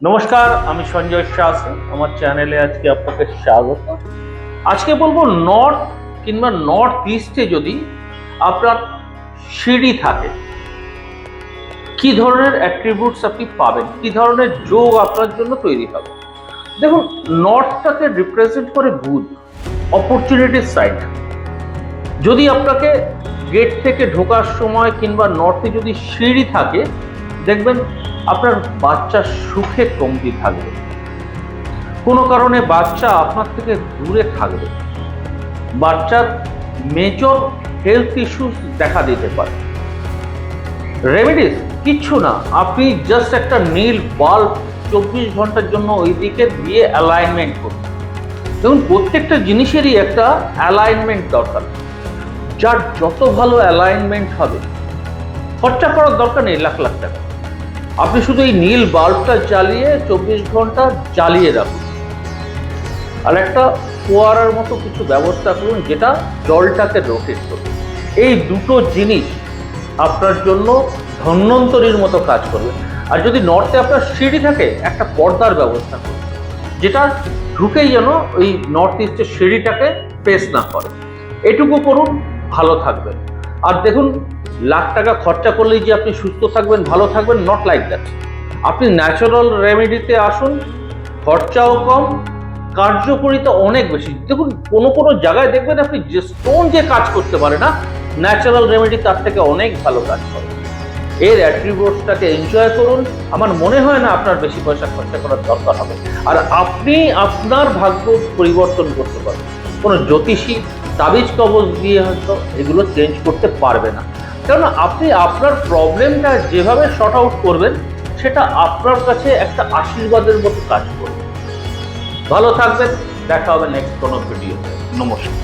নমস্কার, আমি সঞ্জয় শাস্ত্রী। আমার চ্যানেলে আজকে আপনাকে স্বাগত। আজকে বলবো নর্থ কিংবা নর্থ ইস্টে যদি আপনার সিঁড়ি থাকে, কি ধরনের অ্যাট্রিবিউটস আপনি পাবেন, কি ধরনের যোগ আপনার জন্য তৈরি হবে। দেখুন, নর্থটাকে রিপ্রেজেন্ট করে বুধ, অপরচুনিটির সাইড। যদি আপনাকে গেট থেকে ঢোকার সময় কিংবা নর্থে যদি সিঁড়ি থাকে, দেখবেন আপনার বাচ্চা সুখে কমতি থাকবে, কোনো কারণে বাচ্চা আপনার থেকে দূরে থাকবে, বাচ্চার মেজর হেলথ ইস্যুস দেখা দিতে পারে। রেমেডিস কিচ্ছু না, আপনি জাস্ট একটা নীল বাল্ব 24 ঘন্টার জন্য ওই দিকে দিয়ে অ্যালাইনমেন্ট করুন। দেখুন, প্রত্যেকটা জিনিসেরই একটা অ্যালাইনমেন্ট দরকার। যার যত ভালো অ্যালাইনমেন্ট হবে, খরচা করার দরকার নেই লাখ লাখ টাকা। আপনি শুধু এই নীল বাল্বটা জ্বালিয়ে 24 ঘন্টা জ্বালিয়ে রাখুন, আর একটা ফোয়ারার মতো কিছু ব্যবস্থা করুন যেটা জলটাকে রোটেট করবে। এই দুটো জিনিস আপনার জন্য ধন্বন্তরীর মতো কাজ করবে। আর যদি নর্থে আপনার সিঁড়ি থাকে, একটা পর্দার ব্যবস্থা করুন, যেটা ঢুকেই যেন ওই নর্থ ইস্টের সিঁড়িটাকে প্রেস না করে। এটুকু করুন, ভালো থাকবেন। আর দেখুন, লাখ টাকা খরচা করলেই যে আপনি সুস্থ থাকবেন, ভালো থাকবেন, নট লাইক দ্যাট। আপনি ন্যাচারাল রেমেডিতে আসুন, খরচাও কম, কার্যকরিতা অনেক বেশি। দেখুন, কোনো কোনো জায়গায় দেখবেন আপনি যে স্টোন যে কাজ করতে পারে না, ন্যাচারাল রেমেডি তার থেকে অনেক ভালো কাজ করে। এর অ্যাট্রিবিউটসটাকে এনজয় করুন। আমার মনে হয় না আপনার বেশি পয়সা খরচা করার দরকার হবে। আর আপনি আপনার ভাগ্য পরিবর্তন করতে পারবেন। কোনো জ্যোতিষী তাবিজ কবজ দিয়ে হয়তো এগুলো চেঞ্জ করতে পারবে না, কারণ আপনি আপনার প্রবলেমটা যেভাবে শর্ট আউট করবেন, সেটা আপনার কাছে একটা আশীর্বাদের মতো কাজ করবে। ভালো থাকবেন, দেখা হবে নেক্সট কোনো ভিডিওতে। নমস্কার।